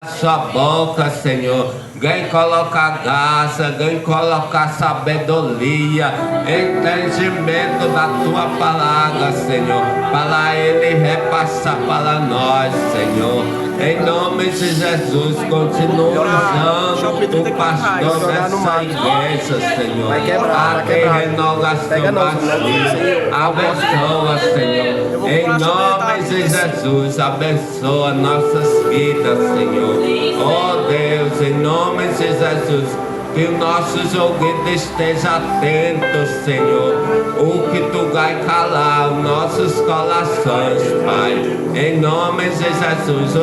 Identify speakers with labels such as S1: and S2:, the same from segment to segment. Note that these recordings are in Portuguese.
S1: Sua boca, Senhor, vem colocar graça, vem colocar sabedoria, entendimento da tua palavra, Senhor, para Ele repassar para nós, Senhor. Em nome de Jesus, continua usando o pastor dessa igreja, Senhor. Até renovação vazia. Abençoa, Senhor. Em nome de Jesus, abençoa nossas vidas, Senhor. Oh Deus, em nome de Jesus, que os nossos ouvidos estejam atentos, Senhor. O que tu vai calar os nossos corações, Pai. Em nome de Jesus,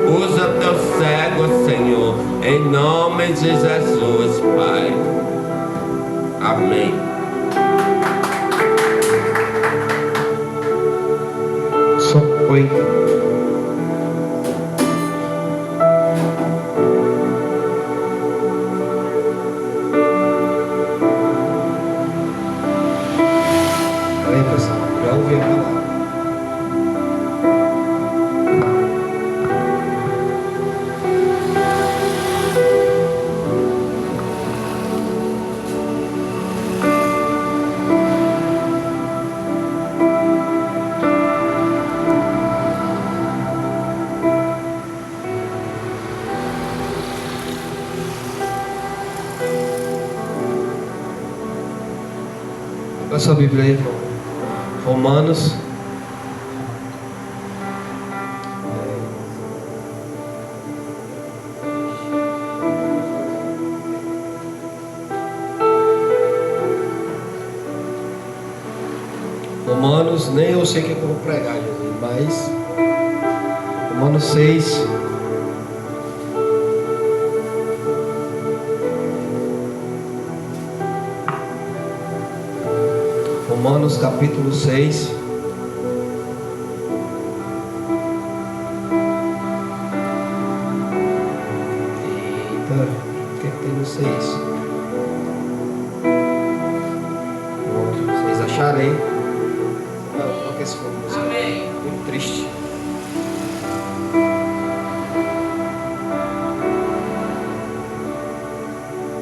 S1: usa teu cego, Senhor. Em nome de Jesus, Pai. Amém.
S2: Só foi. Abra sua Bíblia aí, irmão. Romanos. Romanos, nem eu sei o que eu vou pregar, Jesus, mas Romanos 6. Romanos capítulo 6. Eita, o que é que tem no 6? Pronto, vocês acharam aí? Não, coloca esse fogo. Amém. Muito triste.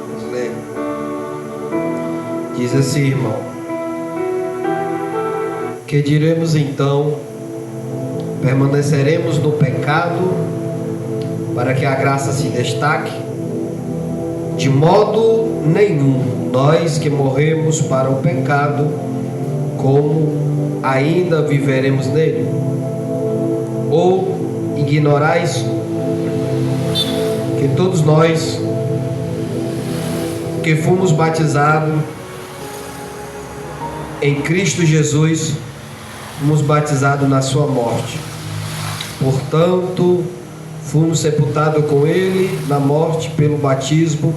S2: Vamos ler. Diz assim, irmão: que diremos então? Permaneceremos no pecado para que a graça se destaque? De modo nenhum. Nós que morremos para o pecado, como ainda viveremos nele? Ou ignorais que todos nós que fomos batizados em Cristo Jesus, fomos batizados na sua morte. Portanto, fomos sepultados com ele na morte pelo batismo,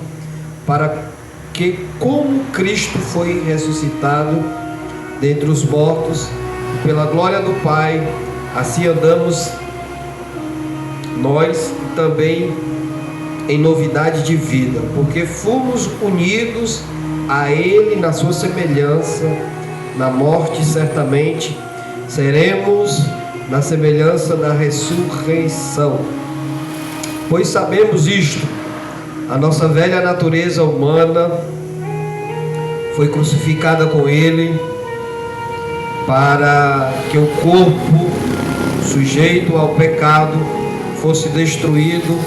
S2: para que, como Cristo foi ressuscitado dentre os mortos, pela glória do Pai, assim andamos nós também em novidade de vida, porque fomos unidos a ele na sua semelhança, na morte certamente seremos na semelhança da ressurreição. Pois sabemos isto: a nossa velha natureza humana foi crucificada com ele, para que o corpo sujeito ao pecado fosse destruído,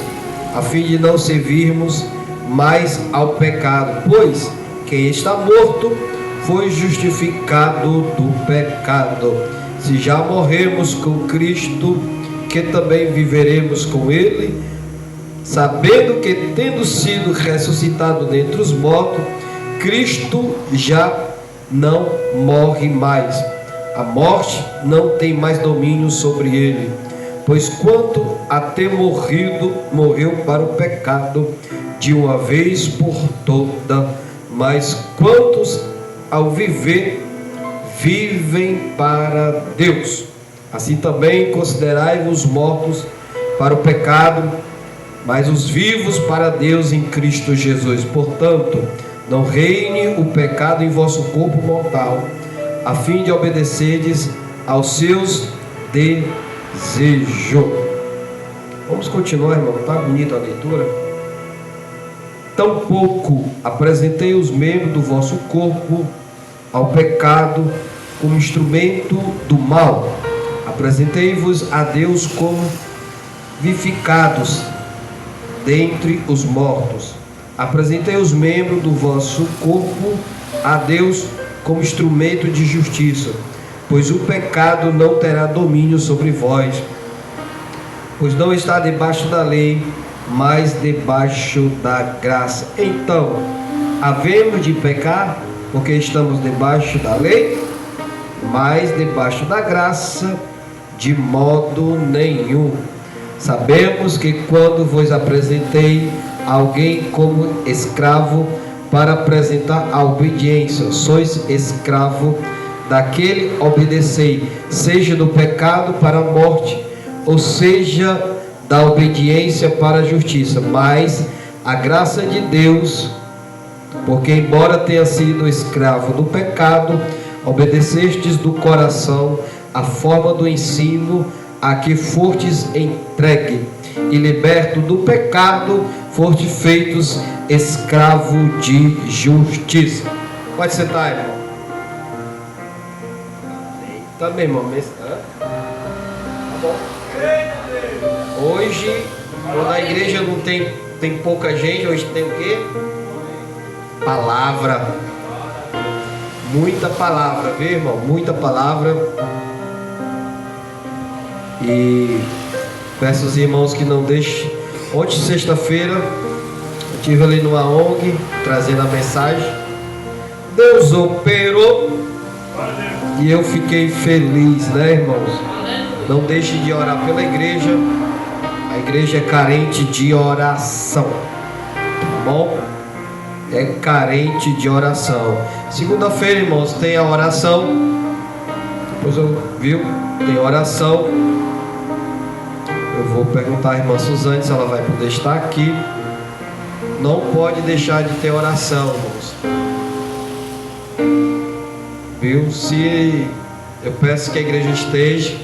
S2: a fim de não servirmos mais ao pecado. Pois quem está morto foi justificado do pecado. Se já morremos com Cristo, que também viveremos com ele, sabendo que, tendo sido ressuscitado dentre os mortos, Cristo já não morre mais. A morte não tem mais domínio sobre ele, pois quanto a ter morrido, morreu para o pecado de uma vez por toda, mas quantos ao viver, vivem para Deus. Assim também considerai-vos mortos para o pecado, mas os vivos para Deus em Cristo Jesus. Portanto, não reine o pecado em vosso corpo mortal, a fim de obedecerdes aos seus desejos. Vamos continuar, irmão. Está bonita a leitura. Tampouco apresentei os membros do vosso corpo ao pecado como instrumento do mal. Apresentei-vos a Deus como vivificados dentre os mortos. Apresentei os membros do vosso corpo a Deus como instrumento de justiça, pois o pecado não terá domínio sobre vós, pois não está debaixo da lei, mas debaixo da graça. Então, havemos de pecar porque estamos debaixo da lei, mas debaixo da graça de modo nenhum. Sabemos que quando vos apresentei alguém como escravo para apresentar a obediência, sois escravo daquele obedecei, seja do pecado para a morte, ou seja da obediência para a justiça. Mas a graça de Deus, porque embora tenha sido escravo do pecado, obedecestes do coração a forma do ensino a que fostes entregue, e liberto do pecado, foste feitos escravo de justiça. Pode sentar, irmão. Também, irmão. Tá bom. Hoje, quando a igreja não tem pouca gente, hoje tem o quê? Palavra. Muita palavra, viu, irmão? Muita palavra. E peço aos irmãos que não deixem. Ontem, sexta-feira, eu estive ali numa ONG trazendo a mensagem. Deus operou e eu fiquei feliz, né, irmãos? Não deixe de orar pela igreja. A igreja é carente de oração, tá bom? É carente de oração. Segunda-feira, irmãos, tem a oração. Depois viu? Tem oração. Eu vou perguntar à irmã Suzane se ela vai poder estar aqui. Não pode deixar de ter oração, irmãos. Viu? Se eu peço que a igreja esteja,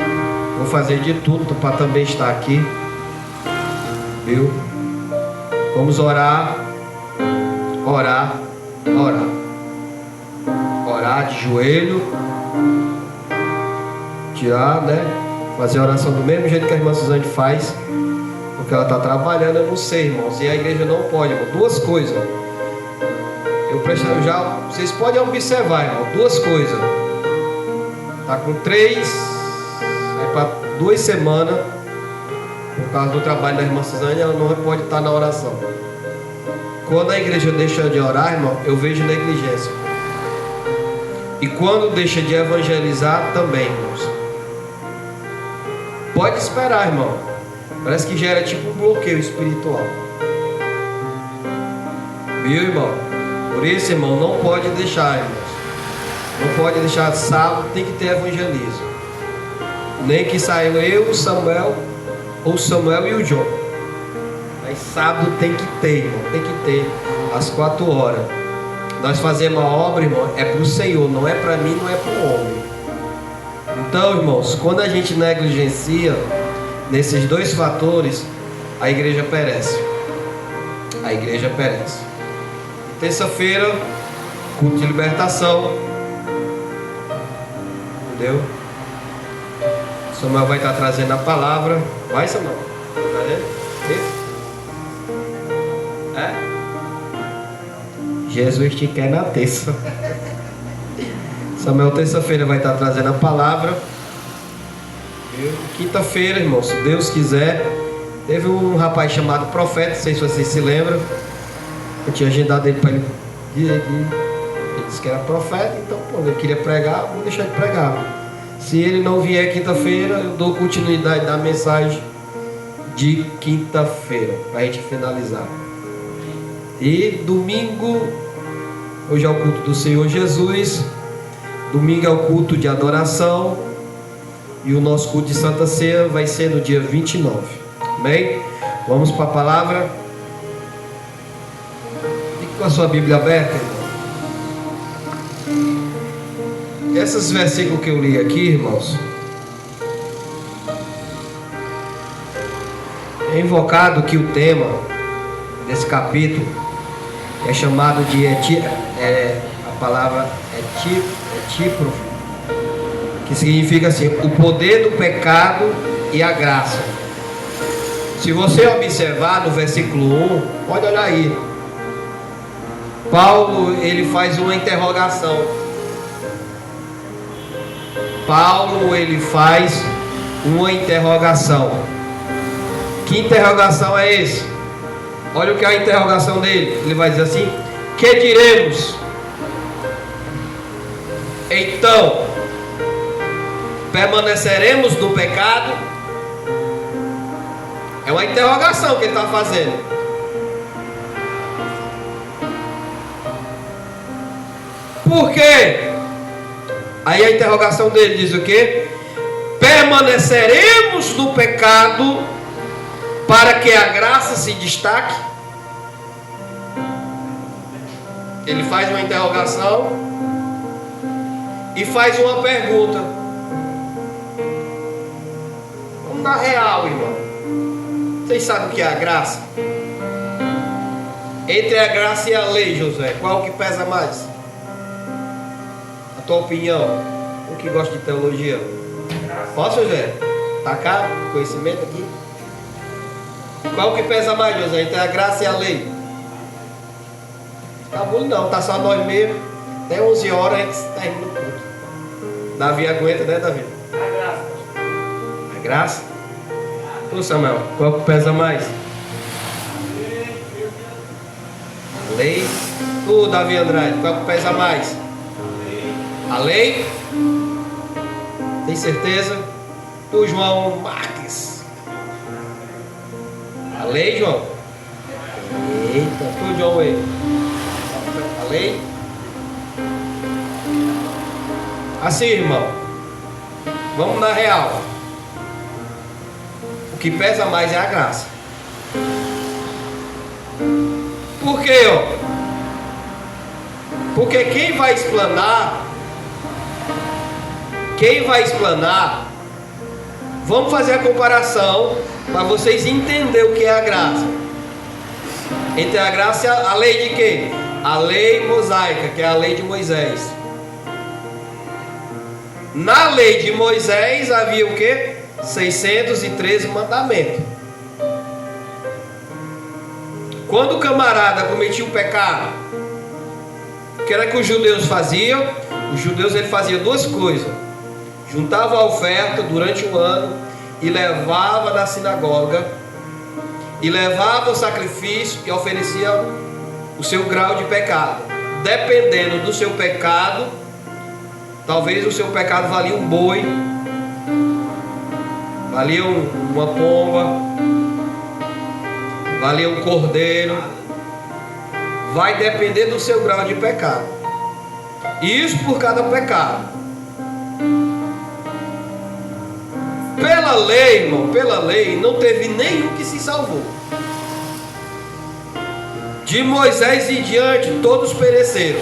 S2: vou fazer de tudo para também estar aqui. Viu? Vamos orar. Orar. Orar. Orar de joelho. Tirar, né? Fazer a oração do mesmo jeito que a irmã Suzane faz, porque ela está trabalhando. Eu não sei, irmãos, e a igreja não pode, irmão. Duas coisas. Vocês podem observar, irmão. Duas coisas. Está com 3, para 2 semanas, por causa do trabalho da irmã Suzane, ela não pode estar na oração. Quando a igreja deixa de orar, irmão, eu vejo negligência. E quando deixa de evangelizar, também, irmãos. Pode esperar, irmão. Parece que gera tipo um bloqueio espiritual. Viu, irmão? Por isso, irmão, não pode deixar, irmãos. Não pode deixar sábado, tem que ter evangelismo. Nem que saiam eu, o Samuel, ou o Samuel e o João. Aí sábado tem que ter, irmão. Tem que ter às 4 horas. Nós fazemos a obra, irmão, é para o Senhor, não é para mim, não é para o homem. Então, irmãos, quando a gente negligencia nesses 2 fatores, a igreja perece. A igreja perece. Terça-feira, culto de libertação. Entendeu? Samuel vai estar trazendo a palavra. Vai, Samuel? Trazendo? É? Jesus te quer na terça. Samuel, terça-feira, vai estar trazendo a palavra. Quinta-feira, irmão, se Deus quiser, teve um rapaz chamado Profeta, não sei se vocês se lembram. Eu tinha agendado ele para ele. Ele disse que era profeta, então, quando ele queria pregar, vou deixar de pregar. Se ele não vier quinta-feira, eu dou continuidade da mensagem de quinta-feira, para a gente finalizar. E domingo, hoje é o culto do Senhor Jesus. Domingo é o culto de adoração. E o nosso culto de Santa Ceia vai ser no dia 29. Amém? Vamos para a palavra. Fique com a sua Bíblia aberta, irmão. Esses versículos que eu li aqui, irmãos, É invocado que o tema desse capítulo é chamado de a palavra etíprofo, que significa assim, o poder do pecado e a graça. Se você observar no versículo 1, pode olhar aí. Paulo, ele faz uma interrogação. Paulo, ele faz uma interrogação. Que interrogação é esse? Olha o que é a interrogação dele. Ele vai dizer assim: que diremos? Então, permaneceremos no pecado? É uma interrogação que ele está fazendo. Por quê? Aí a interrogação dele diz o quê? Permaneceremos no pecado para que a graça se destaque? Ele faz uma interrogação e faz uma pergunta. Vamos na real, irmão. Vocês sabem o que é a graça? Entre a graça e a lei, José, qual que pesa mais? A tua opinião? O que gosta de teologia? Posso, José? Tacar conhecimento aqui? Qual que pesa mais, José? Entre a graça e a lei? Tá bom, não, tá só nós mesmo. Até 11 horas a gente termina o culto. Davi aguenta, né, Davi? A graça. A graça? Tu, Samuel, qual que pesa mais? A lei. Tu, Davi Andrade, qual que pesa mais? A lei? Tem certeza? Tu, João Marques. A lei, João? Eita, tu, João Wayne. A lei? Assim, irmão, vamos na real. O que pesa mais é a graça. Por quê, ó? Porque quem vai explanar, vamos fazer a comparação para vocês entenderem o que é a graça. Entre a graça e a lei de quê? A lei mosaica, que é a lei de Moisés. Na lei de Moisés havia o quê? 613 mandamentos. Quando o camarada cometia um pecado, o que era que os judeus faziam? Os judeus ele fazia duas coisas: juntava a oferta durante o ano e levava na sinagoga, e levava o sacrifício e oferecia o seu grau de pecado. Dependendo do seu pecado, talvez o seu pecado valia um boi, valia uma pomba, valia um cordeiro. Vai depender do seu grau de pecado. Isso por cada pecado. Pela lei, irmão, pela lei, não teve nenhum que se salvou. De Moisés em diante, todos pereceram.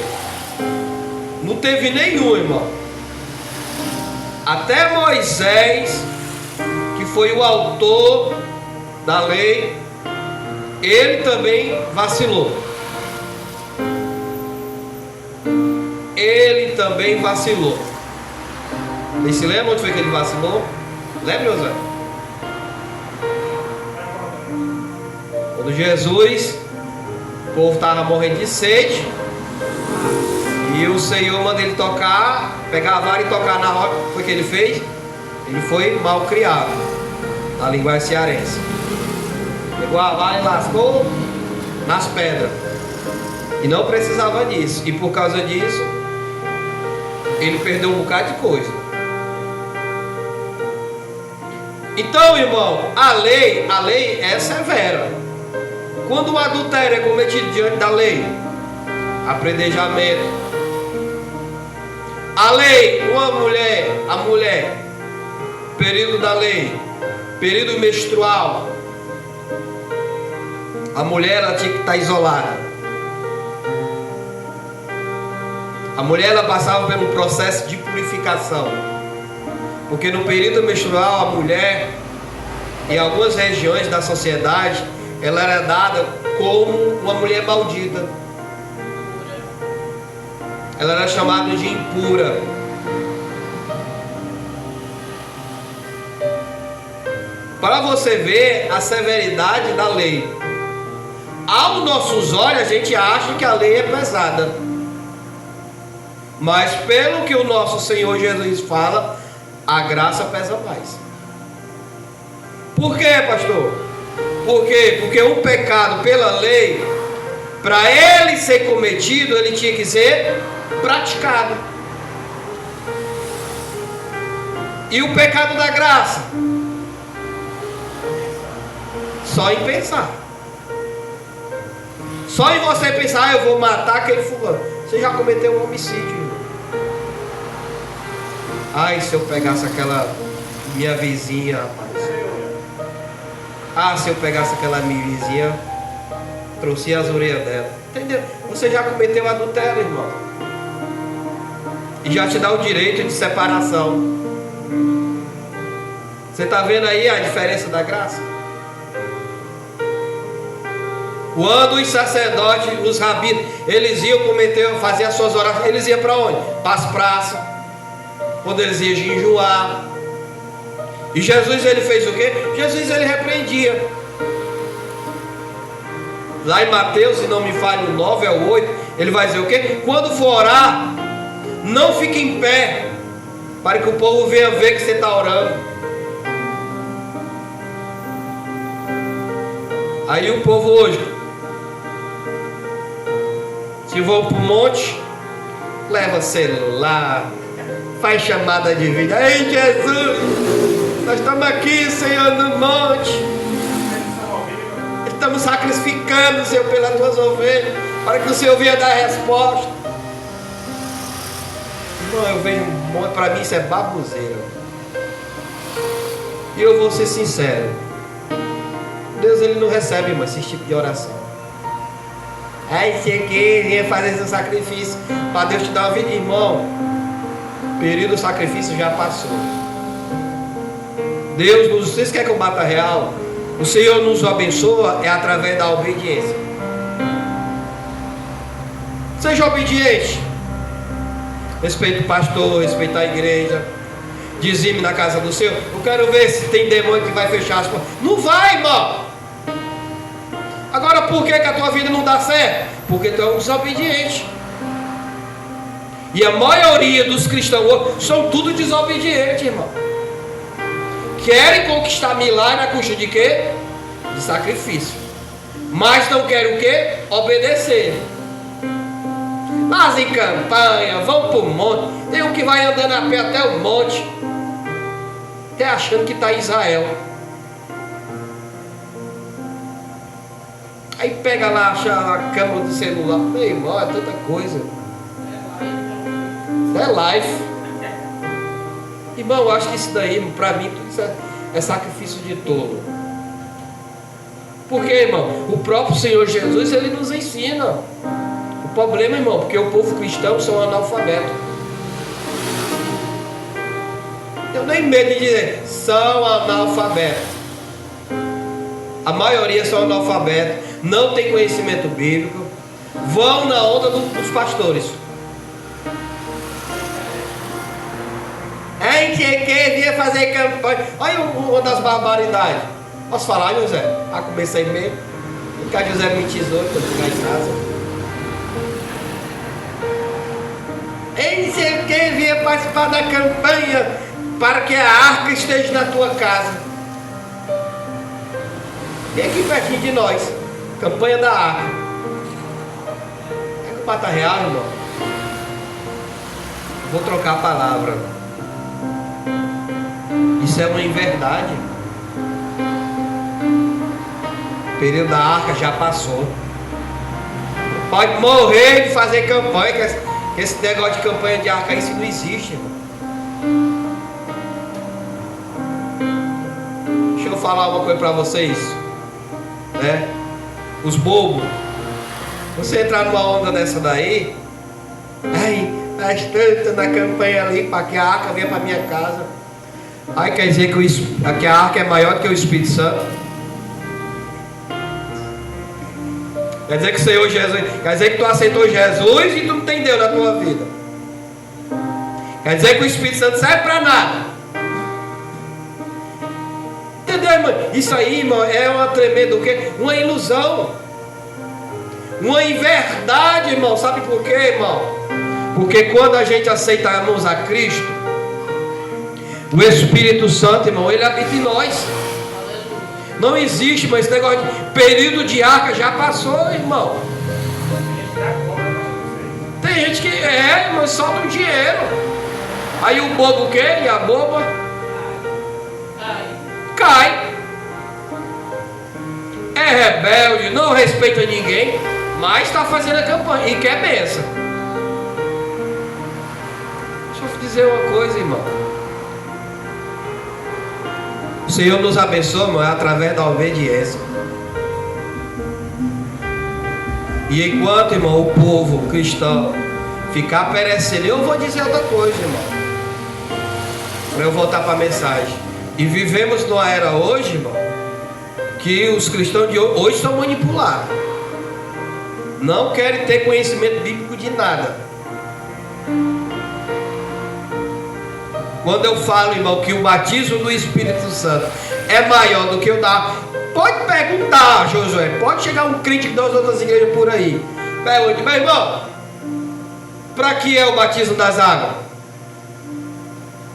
S2: Não teve nenhum, irmão. Até Moisés, que foi o autor da lei, ele também vacilou. Ele também vacilou. Vocês se lembram onde foi que ele vacilou? Lembra, José? Quando Jesus, o povo estava morrendo de sede, e o Senhor manda ele tocar, pegar a vara e tocar na rocha. Foi o que ele fez? Ele foi mal criado, na linguagem cearense. Pegou a vara e lascou nas pedras. E não precisava disso. E por causa disso, ele perdeu um bocado de coisa. Então, irmão, a lei é severa. Quando o adultério é cometido diante da lei, apredejamento. A lei, a mulher, período da lei, período menstrual, a mulher ela tinha que estar isolada. A mulher ela passava por um processo de purificação, porque no período menstrual a mulher Em algumas regiões da sociedade, ela era dada como uma mulher maldita. Ela era chamada de impura. Para você ver a severidade da lei. Aos nossos olhos, a gente acha que a lei é pesada. Mas pelo que o nosso Senhor Jesus fala, a graça pesa mais. Por quê, pastor? Por quê? Porque um pecado pela lei, para ele ser cometido, ele tinha que ser praticado. E o pecado da graça? Só em pensar. Só em você pensar, eu vou matar aquele fulano. Você já cometeu um homicídio. Ai, se eu pegasse aquela minha vizinha, rapaz. Ah, se eu pegasse aquela minha vizinha, trouxe as orelhas dela. Entendeu? Você já cometeu adultério, irmão. E já te dá o direito de separação. Você está vendo aí a diferença da graça? Quando os sacerdotes, os rabinos, eles iam fazer as suas orações, eles iam para onde? Para as praças. Quando eles iam jejuar. E Jesus, ele fez o quê? Jesus, ele repreendia. Lá em Mateus, se não me falha, o 9 ao 8, ele vai dizer o quê? Quando for orar, não fique em pé, para que o povo venha ver que você está orando. Aí o povo hoje, se vão para o monte, leva celular, faz chamada de vídeo. Ei, Jesus, nós estamos aqui, Senhor, no monte. Estamos sacrificando, Senhor, pelas tuas ovelhas, para que o Senhor venha dar a resposta. Irmão, eu vejo um monte, para mim isso é baboseira. E eu vou ser sincero, Deus, ele não recebe mais esse tipo de oração. Aí você queria fazer seu sacrifício para Deus te dar uma vida, irmão. O período do sacrifício já passou. Deus, vocês querem que eu bata real? O Senhor nos abençoa é através da obediência. Seja obediente. Respeite o pastor, respeite a igreja. Dizime na casa do Senhor. Eu quero ver se tem demônio que vai fechar as portas. Não vai, irmão. Agora, por que a tua vida não dá certo? Porque tu é um desobediente. E a maioria dos cristãos hoje são tudo desobedientes, irmão. Querem conquistar milagre a custa de quê? De sacrifício. Mas não querem o quê? Obedecer. Fazem campanha, vão para o monte. Tem um que vai andando a pé até o monte, até achando que está em Israel. Aí pega lá, acha a câmera do celular. Meu irmão, é tanta coisa. É life. Irmão, eu acho que isso daí, para mim, tudo isso é sacrifício de tolo. Por quê, irmão? O próprio Senhor Jesus, ele nos ensina. O problema, irmão, porque o povo cristão são analfabetos. Eu nem medo de dizer, são analfabetos. A maioria são analfabetos, não tem conhecimento bíblico, vão na onda dos pastores. A gente queria fazer campanha. Olha uma das barbaridades. Posso falar, José? Ah, comecei mesmo. Ficar José me tesouro quando chegar em casa. A gente queria participar da campanha para que a arca esteja na tua casa. E aqui pertinho de nós, campanha da arca. É que o pata real, irmão. Vou trocar a palavra. Isso é uma inverdade. O período da arca já passou. Pode morrer de fazer campanha, que esse negócio de campanha de arca, isso não existe, irmão. Deixa eu falar uma coisa para vocês, né? Os bobos. Você entrar numa onda dessa daí, ai, faz tanto na campanha ali para que a arca venha para minha casa. Aí quer dizer que a arca é maior do que o Espírito Santo? Quer dizer que o Senhor Jesus, quer dizer que tu aceitou Jesus e tu não tem Deus na tua vida? Quer dizer que o Espírito Santo serve para nada? Entendeu, irmão? Isso aí, irmão, é uma tremenda o quê? Uma ilusão, uma inverdade, irmão. Sabe por quê, irmão? Porque quando a gente aceita, irmãos, a Cristo, o Espírito Santo, irmão, ele habita em nós. Não existe, mas esse negócio de período de arca já passou, irmão. Tem gente que mas solta o dinheiro. Aí o bobo o quê? E a boba? Cai. É rebelde, não respeita ninguém, mas está fazendo a campanha e quer bênção. Deixa eu dizer uma coisa, irmão. O Senhor nos abençoa, irmão, através da obediência. E enquanto, irmão, o povo cristão ficar perecendo, eu vou dizer outra coisa, irmão, para eu voltar para a mensagem. E vivemos numa era hoje, irmão, que os cristãos de hoje estão manipulados. Não querem ter conhecimento bíblico de nada. Quando eu falo, irmão, que o batismo do Espírito Santo é maior do que o da... Pode perguntar, Josué. Pode chegar um crítico das outras igrejas por aí. Pergunte, meu irmão, para que é o batismo das águas?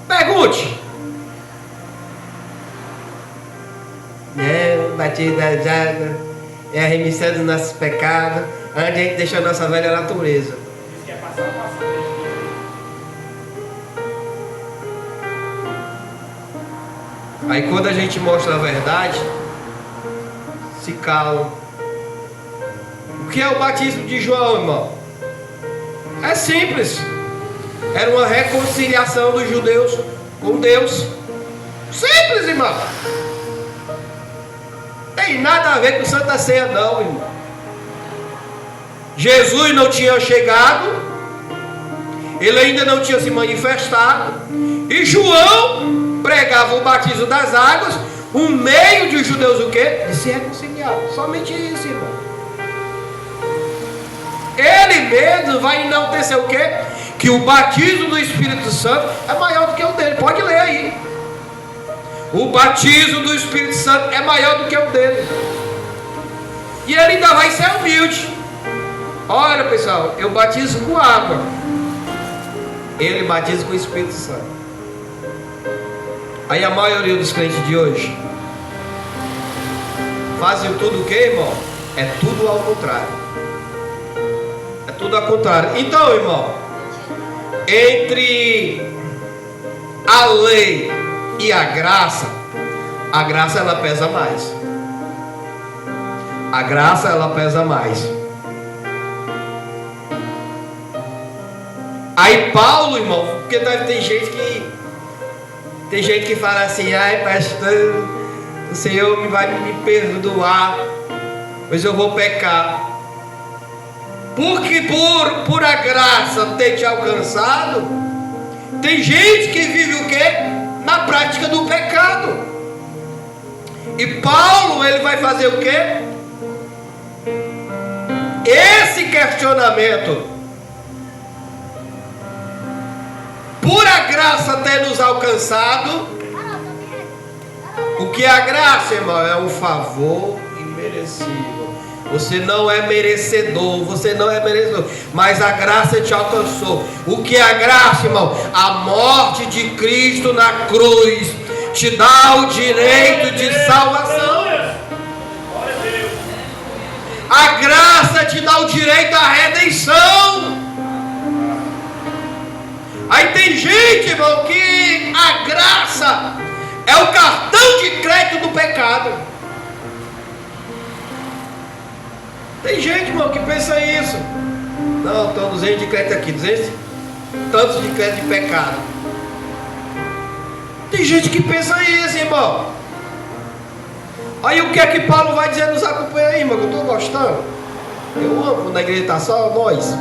S2: Pergunte. O batismo das águas é a remissão dos nossos pecados, onde a gente deixa a nossa velha natureza. Aí quando a gente mostra a verdade, se cala. O que é o batismo de João, irmão? É simples. Era uma reconciliação dos judeus com Deus. Simples, irmão. Tem nada a ver com Santa Ceia, não, irmão. Jesus não tinha chegado, ele ainda não tinha se manifestado, e João pregava o batismo das águas, um meio de os judeus o quê? De se reconciliar. Somente isso, irmão. Ele mesmo vai enaltecer o quê? Que o batismo do Espírito Santo é maior do que o dele. Pode ler aí. O batismo do Espírito Santo é maior do que o dele. E ele ainda vai ser humilde. Olha, pessoal, eu batizo com água, ele batiza com o Espírito Santo. Aí a maioria dos crentes de hoje fazem tudo o que, irmão? É tudo ao contrário. É tudo ao contrário. Então, irmão, entre a lei e a graça ela pesa mais. A graça ela pesa mais. Aí Paulo, irmão, porque deve ter gente que fala assim: ai, pastor, o Senhor vai me perdoar, pois eu vou pecar. Porque por a graça ter te alcançado, tem gente que vive o quê? Na prática do pecado. E Paulo, ele vai fazer o quê? Esse questionamento. Por a graça ter nos alcançado, o que é a graça, irmão? É um favor imerecido. Você não é merecedor, mas a graça te alcançou. O que é a graça, irmão? A morte de Cristo na cruz te dá o direito de salvação. A graça te dá o direito à redenção. Aí tem gente, irmão, que a graça é o cartão de crédito do pecado. Tem gente, irmão, que pensa isso. Não, estão 200 de crédito aqui, 200 tantos de crédito de pecado. Tem gente que pensa isso, irmão. Aí o que é que Paulo vai dizer? Nos acompanha aí, irmão, que eu estou gostando. Eu amo quando a igreja está só nós.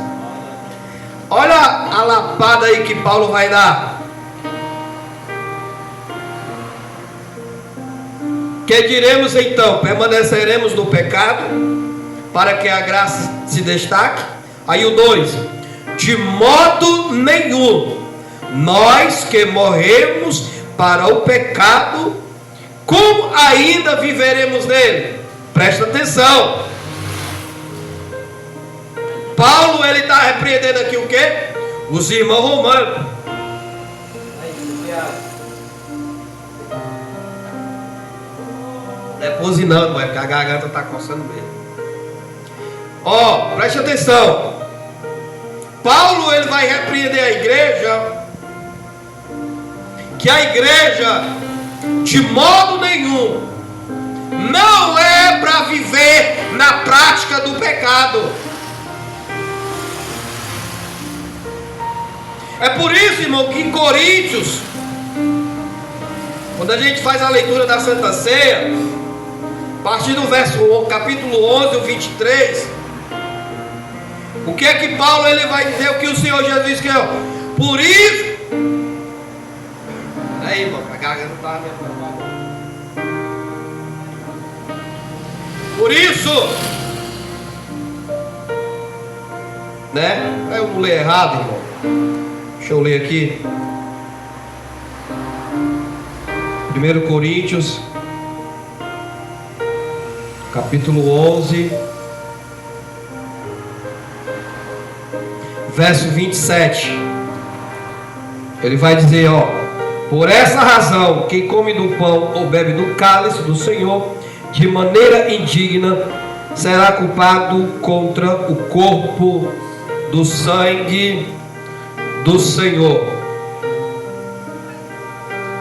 S2: Olha a lapada aí que Paulo vai dar. Que diremos então? Permaneceremos no pecado para que a graça se destaque? Aí o 2: de modo nenhum. Nós que morremos para o pecado, como ainda viveremos nele? Presta atenção. Paulo, ele está repreendendo aqui o quê? Os irmãos romanos. Não é buzinando, é porque a garganta está coçando mesmo. Ó, preste atenção. Paulo, ele vai repreender a igreja, que a igreja, de modo nenhum, não é para viver na prática do pecado. É por isso, irmão, que em Coríntios, quando a gente faz a leitura da Santa Ceia, a partir do capítulo 11, o 23, o que é que Paulo ele vai dizer? O que o Senhor Jesus disse que é? Por isso, aí, irmão, a garganta está por isso, né? Eu não li errado, irmão. Deixa eu ler aqui. 1 Coríntios, capítulo 11, verso 27. Ele vai dizer, ó: por essa razão, quem come do pão ou bebe do cálice do Senhor de maneira indigna será culpado contra o corpo do sangue do Senhor.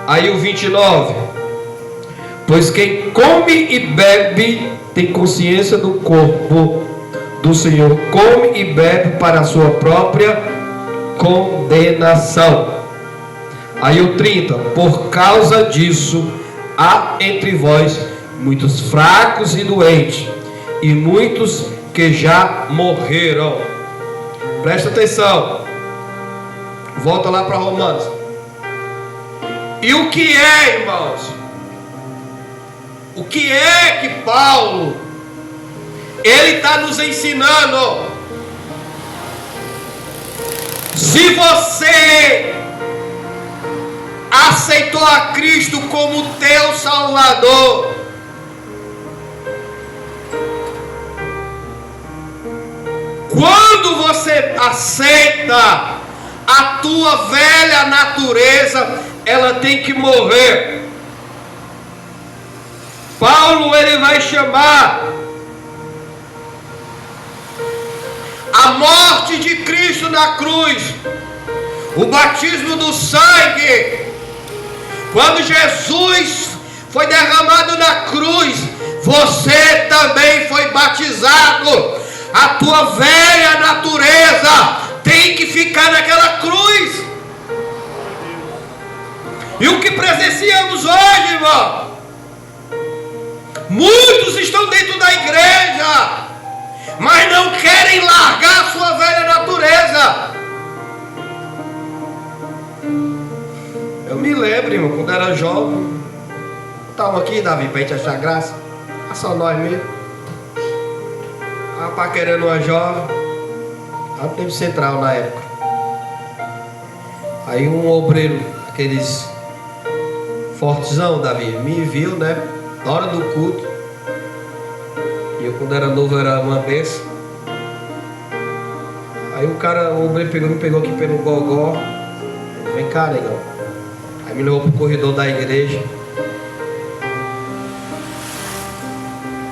S2: Aí o 29: pois quem come e bebe tem consciência do corpo do Senhor, come e bebe para a sua própria condenação. Aí o 30: por causa disso há entre vós muitos fracos e doentes, e muitos que já morreram. Presta atenção. Volta lá para Romanos. E o que é, irmãos? O que é que Paulo ele está nos ensinando? Se você aceitou a Cristo como teu Salvador, quando você aceita, a tua velha natureza, ela tem que morrer. Paulo, ele vai chamar a morte de Cristo na cruz, o batismo do sangue. Quando Jesus foi derramado na cruz, você também foi batizado. A tua velha natureza tem que ficar naquela cruz. E o que presenciamos hoje, irmão? Muitos estão dentro da igreja, mas não querem largar a sua velha natureza. Eu me lembro, irmão, quando era jovem. Estamos aqui, Davi, para a gente achar graça. É só nós mesmo. Rapaz, querendo uma jovem. Lá no tempo central na época. Aí um obreiro, aqueles fortezão, Davi, me viu, né? Na hora do culto. E eu, quando era novo, era uma benção. Aí o obreiro me pegou aqui pelo gogó. Vem cá, negão. Aí me levou pro corredor da igreja.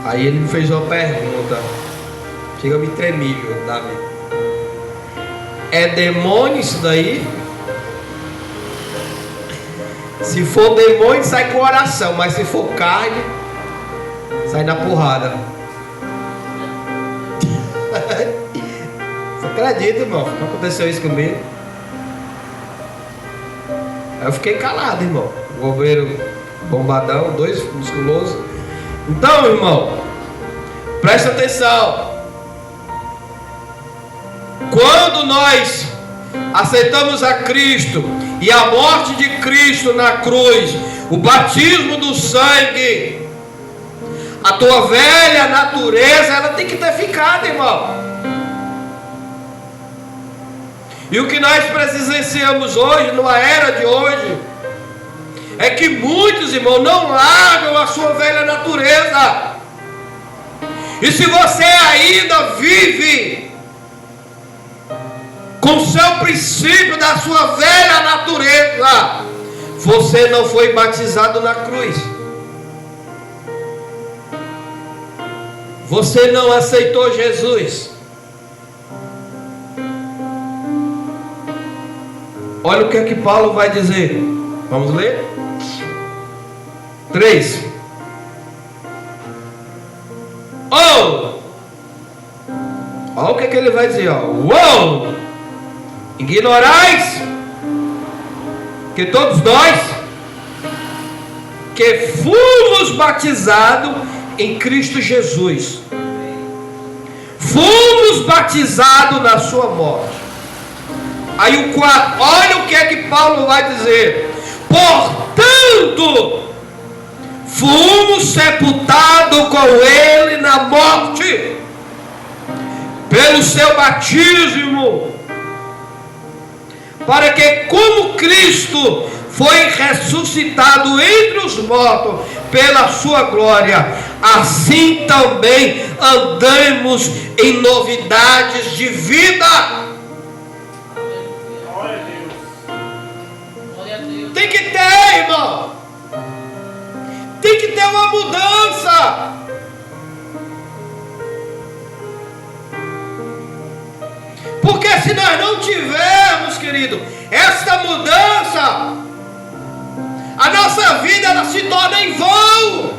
S2: Aí ele me fez uma pergunta. Chega, eu me tremi, viu, Davi. É demônio isso daí? Se for demônio, sai com oração. Mas se for carne, sai na porrada. Você acredita, irmão? Não aconteceu isso comigo. Aí eu fiquei calado, irmão. O governo bombadão, 2 musculosos. Então, irmão, presta atenção. Quando nós aceitamos a Cristo e a morte de Cristo na cruz, o batismo do sangue, A tua velha natureza, ela tem que ter ficado, irmão. E o que nós presenciamos hoje, numa era de hoje, é que muitos, irmãos, não largam a sua velha natureza. E se você ainda vive com o seu princípio da sua velha natureza, você não foi batizado na cruz. Você não aceitou Jesus. Olha o que é que Paulo vai dizer. Vamos ler? 3. Olha o que é que ele vai dizer. Ignorais que todos nós que fomos batizados em Cristo Jesus, fomos batizados na sua morte. Aí o 4, olha o que é que Paulo vai dizer. Portanto, fomos sepultados com ele na morte, pelo seu batismo, para que, como Cristo foi ressuscitado entre os mortos pela sua glória, assim também andemos em novidades de vida. Tem que ter, irmão. Tem que ter uma mudança. Porque se nós não tivermos, querido, esta mudança, a nossa vida ela se torna em vão.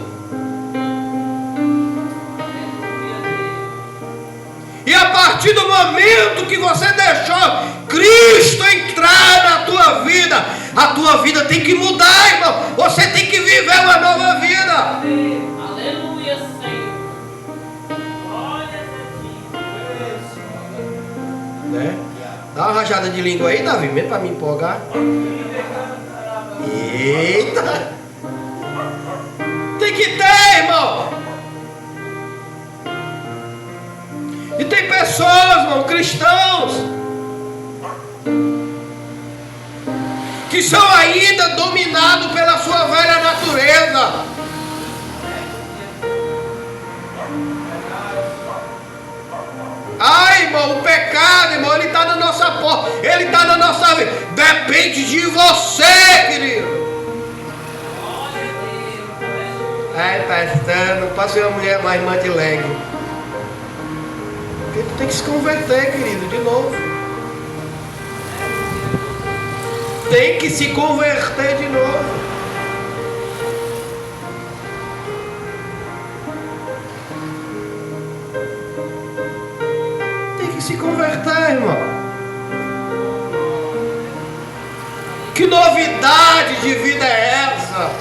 S2: E a partir do momento que você deixou Cristo entrar na tua vida, a tua vida tem que mudar, irmão. Você tem que viver uma nova vida.
S3: Aleluia, Senhor. Glória a Deus.
S2: Né? Dá uma rajada de língua aí, Davi, mesmo para me empolgar. Eita! Tem que ter, irmão. E tem pessoas, irmão, cristãos, que são ainda dominados pela sua velha natureza. Ai, irmão, o pecado, irmão, ele está na nossa porta, ele está na nossa vida. Depende de você, querido. Ai, pastor, não pode ser uma mulher mais irmã de leg. Porque tu tem que se converter, querido, de novo. Tem que se converter de novo. Tem que se converter, irmão. Que novidade de vida é essa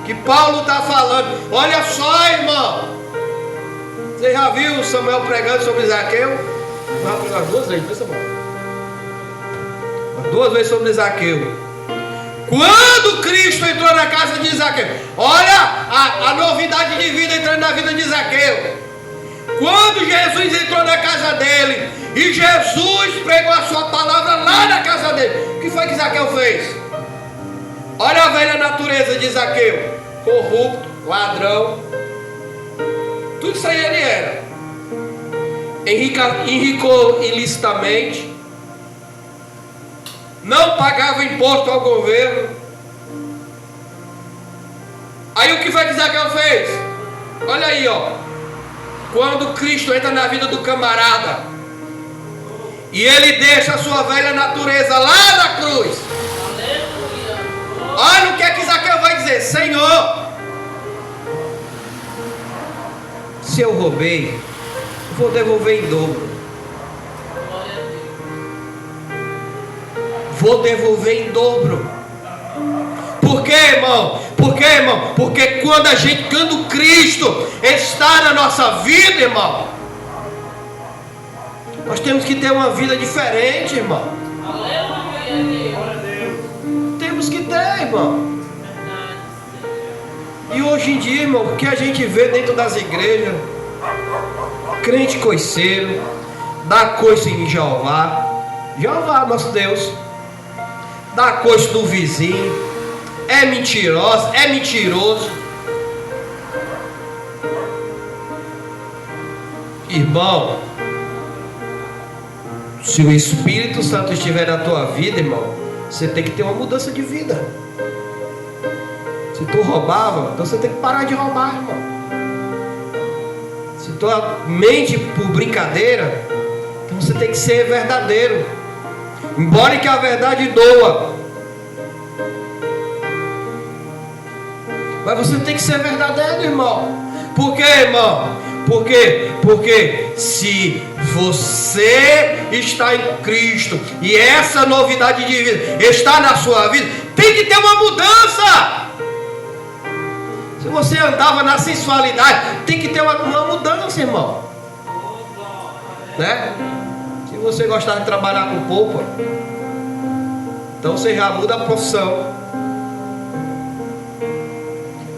S2: que Paulo está falando? Olha só, irmão. Você já viu Samuel pregando sobre Zaqueu? Vai pregar 2 vezes, pensa mal. 2 vezes sobre Zaqueu. Quando Cristo entrou na casa de Zaqueu, olha a novidade de vida entrando na vida de Zaqueu. Quando Jesus entrou na casa dele e Jesus pregou a sua palavra lá na casa dele, o que foi que Zaqueu fez? Olha a velha natureza de Zaqueu: corrupto, ladrão. Tudo isso aí ele era. Enricou ilicitamente, não pagava imposto ao governo. Aí o que foi que Zaqueu fez? Olha aí, ó. Quando Cristo entra na vida do camarada e ele deixa a sua velha natureza lá na cruz, olha o que é que Zaqueu vai dizer: Senhor, se eu roubei, vou devolver em dobro. Vou devolver em dobro. Por quê, irmão? Por quê, irmão? Porque quando Cristo está na nossa vida, irmão, nós temos que ter uma vida diferente, irmão. Temos que ter, irmão. E hoje em dia, irmão, o que a gente vê dentro das igrejas, crente coiceiro, dá coice em Jeová, nosso Deus, dá coice do vizinho, é mentiroso, é mentiroso. Irmão, se o Espírito Santo estiver na tua vida, irmão, você tem que ter uma mudança de vida. Se tu roubava, então você tem que parar de roubar, irmão. Se tu mente por brincadeira, então você tem que ser verdadeiro. Embora que a verdade doa, mas você tem que ser verdadeiro, irmão. Por quê, irmão? Porque se você está em Cristo e essa novidade de vida está na sua vida, tem que ter uma mudança. Se você andava na sensualidade, tem que ter uma mudança, irmão. Né? Se você gostava de trabalhar com polpa, então você já muda a profissão.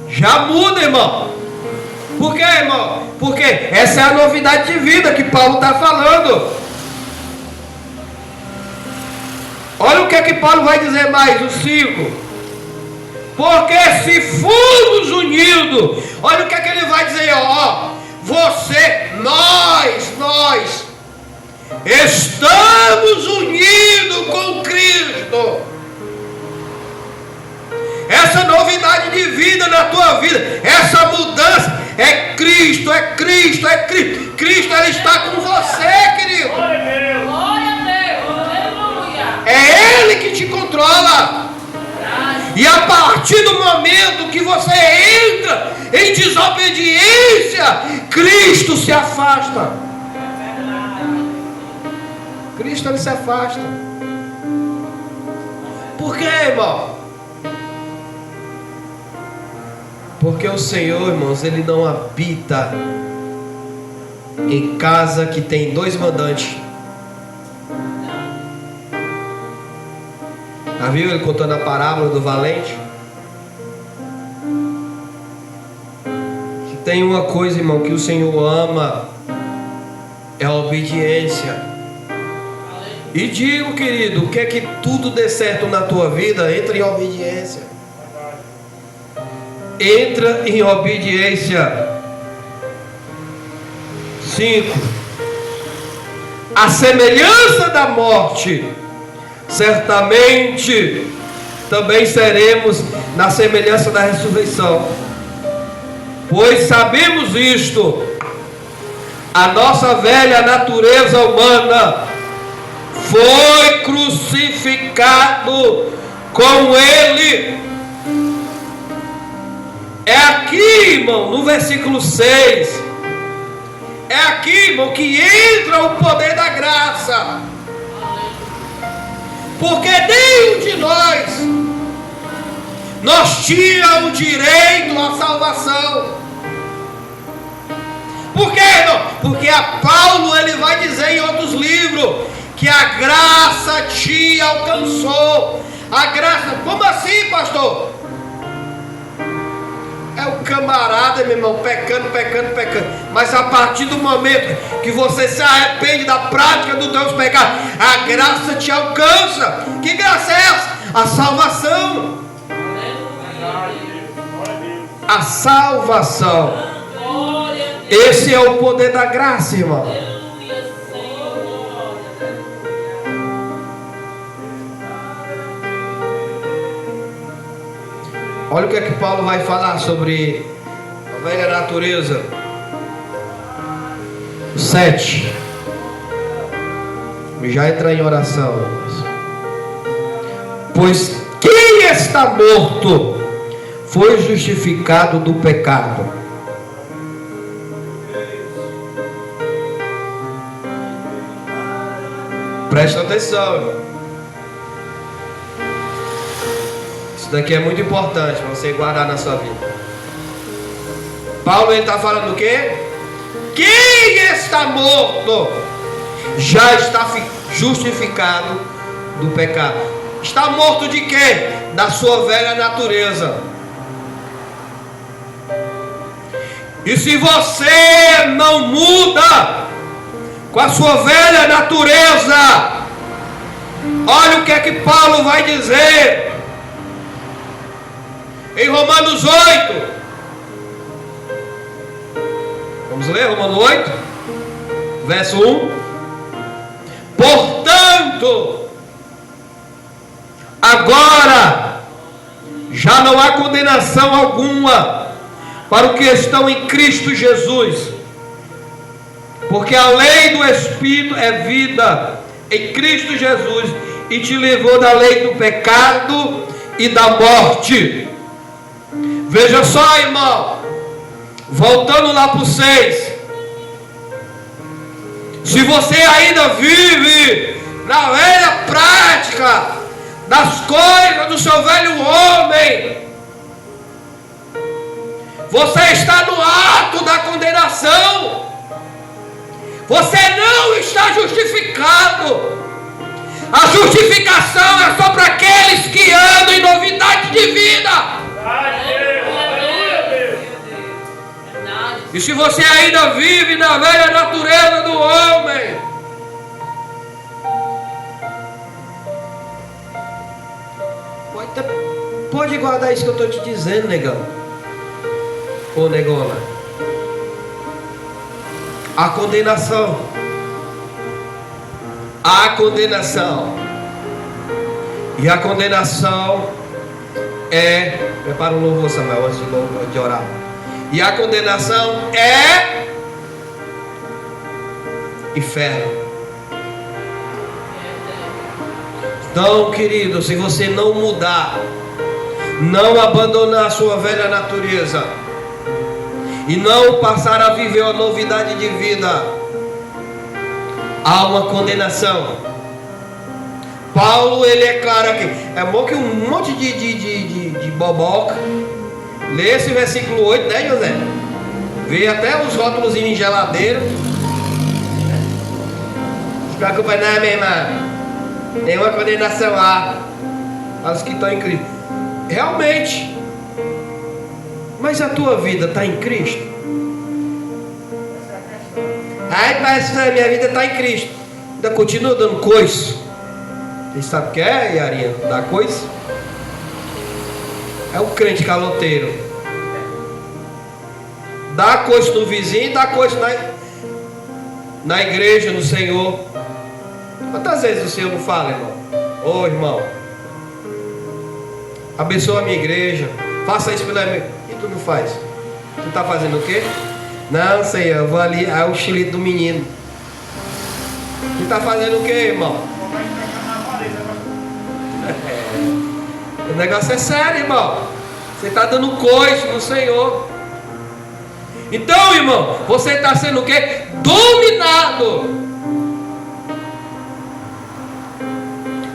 S2: Já muda, irmão. Por quê, irmão? Porque essa é a novidade de vida que Paulo está falando. Olha o que é que Paulo vai dizer mais, o 5. Porque se formos unidos, olha o que é que ele vai dizer, ó. Você, nós estamos unidos com Cristo. Essa novidade de vida na tua vida, essa mudança é Cristo, é Cristo, é Cristo. Cristo, Ele está com você, querido.
S3: Glória a Deus. Aleluia.
S2: É Ele que te controla. E a partir do momento que você entra em desobediência, Cristo se afasta. Cristo, Ele se afasta. Por quê, irmão? Porque o Senhor, irmãos, Ele não habita em casa que tem 2 mandantes. Já viu ele contando a parábola do valente? Que tem uma coisa, irmão, que o Senhor ama, é a obediência. E digo, querido, quer que tudo dê certo na tua vida, entra em obediência. Entra em obediência. 5. A semelhança da morte, certamente também seremos na semelhança da ressurreição. Pois sabemos isto: a nossa velha natureza humana foi crucificado com Ele. É aqui, irmão, no versículo 6. É aqui, irmão, que entra o poder da graça. Porque nenhum de nós tinha o direito à salvação. Por quê, irmão? Porque a Paulo, ele vai dizer em outros livros que a graça te alcançou. A graça, como assim, pastor? É o camarada, meu irmão, pecando. Mas a partir do momento que você se arrepende da prática do Deus pecado, a graça te alcança. Que graça é essa? A salvação. A salvação. Esse é o poder da graça, irmão. Olha o que é que Paulo vai falar sobre a velha natureza. 7. Já entra em oração, irmãos. Pois quem está morto foi justificado do pecado. Presta atenção, irmão. Isso daqui é muito importante para você guardar na sua vida. Paulo está falando o quê? Quem está morto já está justificado do pecado. Está morto de quê? Da sua velha natureza. E se você não muda com a sua velha natureza, olha o que é que Paulo vai dizer em Romanos 8. Vamos ler Romanos 8, verso 1. Portanto, agora já não há condenação alguma para os que estão em Cristo Jesus, porque a lei do Espírito é vida em Cristo Jesus, e te livrou da lei do pecado e da morte. Veja só, irmão, voltando lá para o 6. Se você ainda vive na velha prática das coisas do seu velho homem, você está no ato da condenação. Você não está justificado. A justificação é só para aqueles que andam em novidade de vida. E se você ainda vive na velha natureza do homem, pode guardar isso que eu estou te dizendo, negão. Ô negona. A condenação. A condenação. E a condenação é... Prepara o louvor, Samuel, antes de orar. E a condenação é inferno. Então, querido, se você não mudar, não abandonar a sua velha natureza e não passar a viver uma novidade de vida, há uma condenação. Paulo, ele é claro aqui. É bom que um monte de boboca lê esse versículo 8, né, José? Vê até os rótulos em geladeira. Não se preocupa não, minha irmã. Tem uma condenação lá para os que estão em Cristo. Realmente. Mas a tua vida está em Cristo? Ai, pastor, minha vida está em Cristo. Ainda continua dando coice. Você sabe o que é, Yarinha? Dar coice? É o crente caloteiro. Dá coice no vizinho, dá coice na igreja, no Senhor. Quantas vezes o Senhor não fala, irmão? Ô irmão, abençoa a minha igreja, faça isso pela minha. E tu não faz? Tu está fazendo o quê? Não, Senhor, eu vou ali, é o xilito do menino. Tu está fazendo o quê, irmão? O negócio é sério, irmão. Você está dando coice no Senhor. Então, irmão, você está sendo o quê? Dominado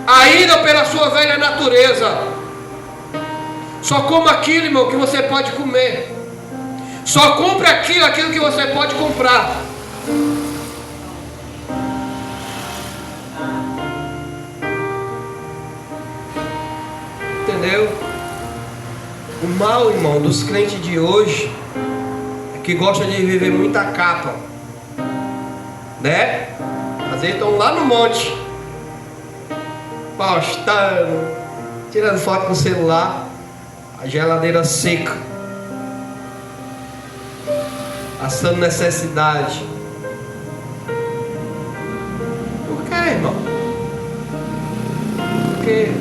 S2: ainda pela sua velha natureza. Só coma aquilo, irmão, que você pode comer. Só compre aquilo que você pode comprar. Entendeu? O mal, irmão, dos crentes de hoje é que gostam de viver muita capa, né? Às vezes estão lá no monte, postando, tirando foto com o celular, a geladeira seca, passando necessidade. Por quê, irmão? Porque,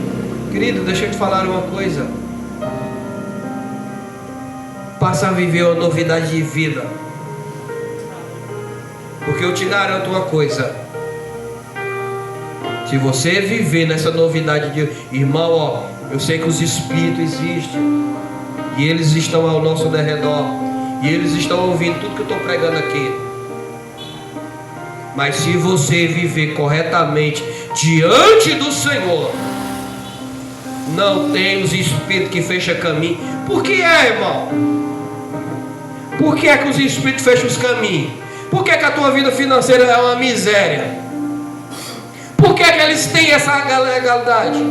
S2: querido, deixa eu te falar uma coisa. Passa a viver uma novidade de vida. Porque eu te garanto uma coisa. Se você viver nessa novidade de... Irmão, ó, eu sei que os espíritos existem. E eles estão ao nosso derredor. E eles estão ouvindo tudo que eu estou pregando aqui. Mas se você viver corretamente diante do Senhor, não tem os espíritos que fecham caminho. Por que é, irmão? Por que é que os espíritos fecham os caminhos? Por que é que a tua vida financeira é uma miséria? Por que é que eles têm essa legalidade?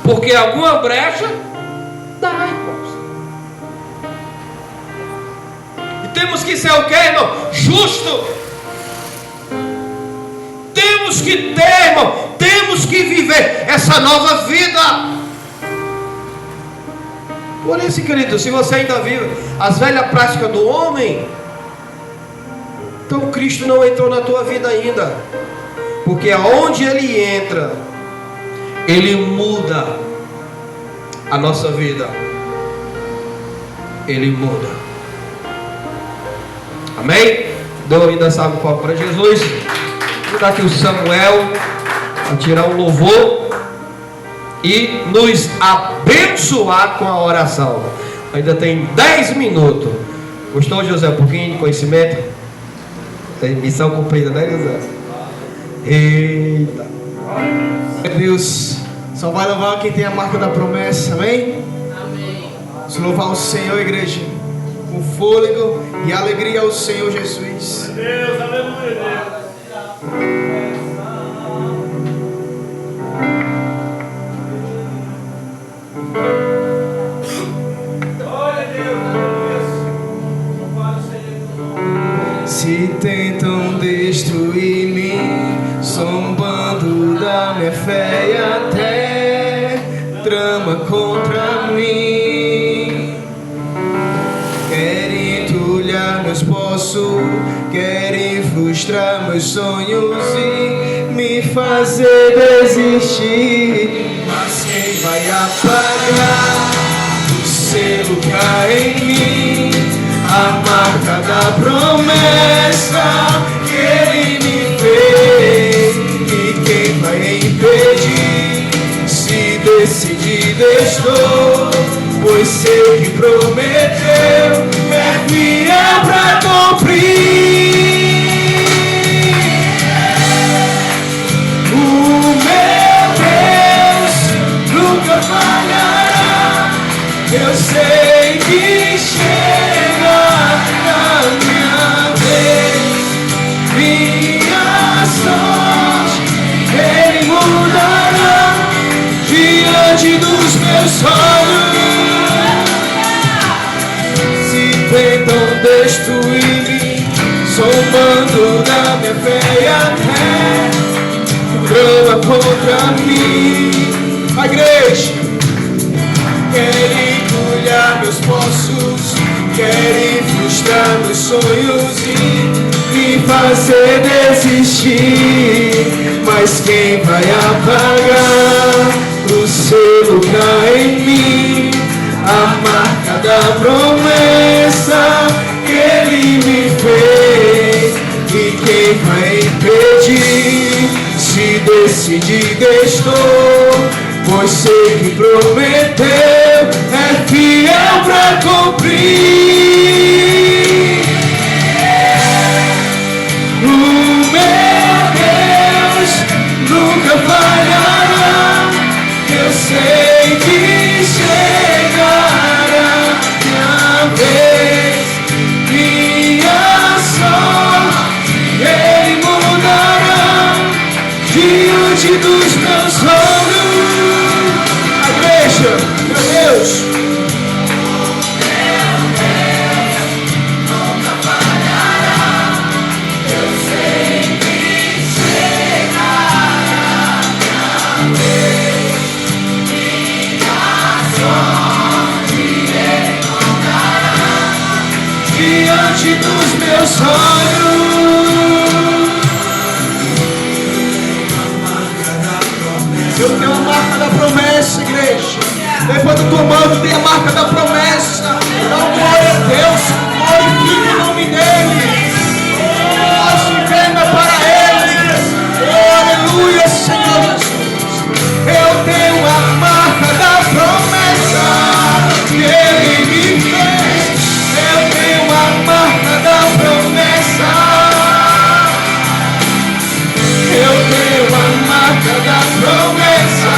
S2: Porque alguma brecha dá, irmãos. temos que ser o quê, irmão? Justo. Temos que ter, irmão, temos que viver essa nova vida. Por isso, querido, se você ainda vive as velhas práticas do homem, então Cristo não entrou na tua vida ainda. Porque aonde Ele entra, Ele muda a nossa vida. Ele muda. Amém? Dou ainda salve o palco para Jesus. Vou dar aqui o Samuel para tirar um louvor e nos abençoar com a oração. Ainda tem 10 minutos. Gostou, José? Um pouquinho de conhecimento? Tem missão cumprida, né, José? Eita.
S4: Deus só vai louvar quem tem a marca da promessa, amém?
S3: Amém.
S4: Vamos louvar o Senhor, igreja, com fôlego e alegria ao Senhor Jesus.
S3: Deus, aleluia, Deus.
S4: Se tentam destruir-me, zombando da minha fé e até trama contra mim. Querem entulhar meus poços, querem frustrar meus sonhos e me fazer desistir. Mas quem vai apagar o selo cá em mim? A marca da promessa que Ele me fez. E quem vai impedir? Se decidido estou, pois sei que prometeu, é fiel pra cumprir. O meu Deus nunca falhará. Eu sei que chega a minha vez, minha sorte Ele mudará diante dos meus olhos. Se tentam destruir-me, zombando da minha fé e até trama contra mim. A igreja querem entulhar meus poços, querem frustrar meus sonhos e me fazer desistir. Mas quem vai apagar o selo cá em mim? A marca da promessa que Ele me fez. E quem vai impedir? Se decidido estou, pois sei que prometeu, é fiel pra cumprir. O meu Deus nunca falhará. Eu sei que chegará minha vez, minha sorte Ele mudará diante dos meus olhos. A igreja, meu Deus, nunca falhará. Eu sei que chegará minha vez, minha sorte Ele mudará diante dos meus olhos. Eu tenho a marca da promessa, igreja. Levanta tua mão, tem a marca da promessa. Dá um glória a Deus, glorifica o nome dEle. Oh, se venda para Ele. Oh, aleluia, Senhor Jesus. Eu tenho a marca da promessa que Ele me fez. Eu tenho a marca da promessa. Eu tenho a marca da promessa.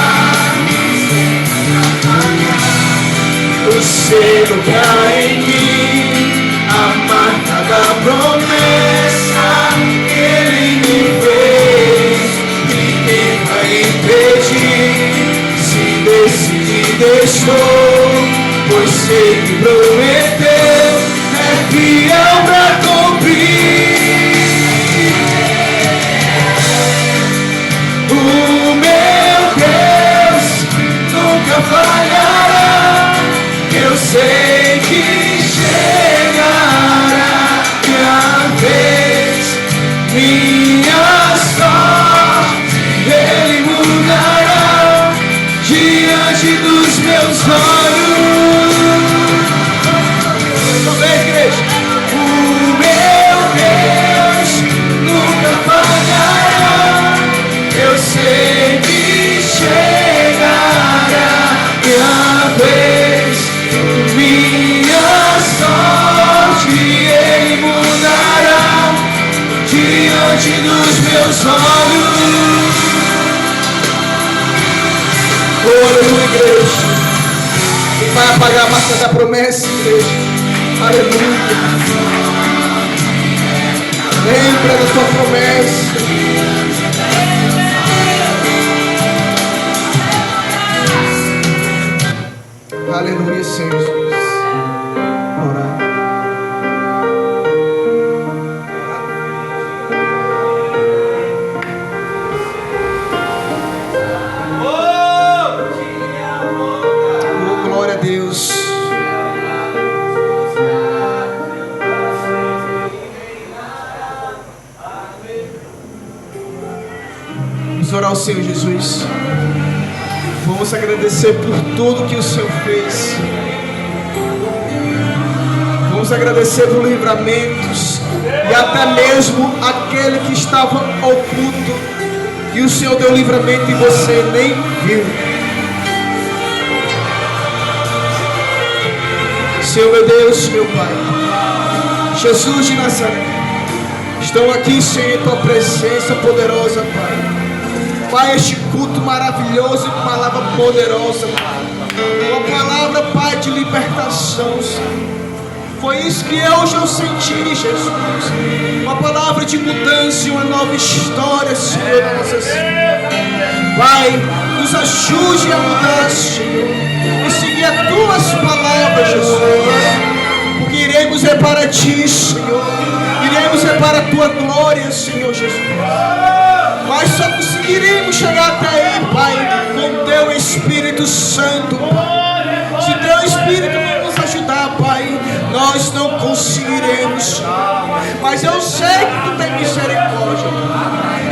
S4: O selo cá em mim, a marca da promessa que Ele me fez. E quem vai impedir? Se decidido estou, pois sei que prometeu, é fiel pra minha sorte Ele mudará diante dos meus olhos. Talvez, igreja. O meu Deus nunca falhará. Eu sei que chegará minha vez, minha sorte Ele mudará diante dos meus olhos. Oh, aleluia, igreja. Quem vai apagar a marca da promessa, igreja? Aleluia. Lembra da tua promessa. Aleluia, Senhor Jesus. Orar. Oh, glória a Deus. Vamos orar ao Senhor Jesus. Vamos agradecer por tudo que o Senhor fez. Vamos agradecer por livramentos e até mesmo aquele que estava oculto e o Senhor deu livramento e você nem viu. Senhor, meu Deus, meu Pai, Jesus de Nazaré, estão aqui, Senhor, em tua presença poderosa, Pai. Pai, este culto maravilhoso e palavra poderosa, Pai. Uma palavra, Pai, de libertação, Senhor. Foi isso que hoje eu senti, Jesus. Uma palavra de mudança e uma nova história, Senhor, na nossa vida. Pai, nos ajude a mudar, Senhor, e seguir as tuas palavras, Jesus. Porque iremos é para ti, Senhor. Iremos é para a tua glória, Senhor Jesus. Mas só conseguiremos chegar até aí, Pai, com teu Espírito Santo, Pai. Se teu Espírito não nos ajudar, Pai, nós não conseguiremos. Mas eu sei que tu tem misericórdia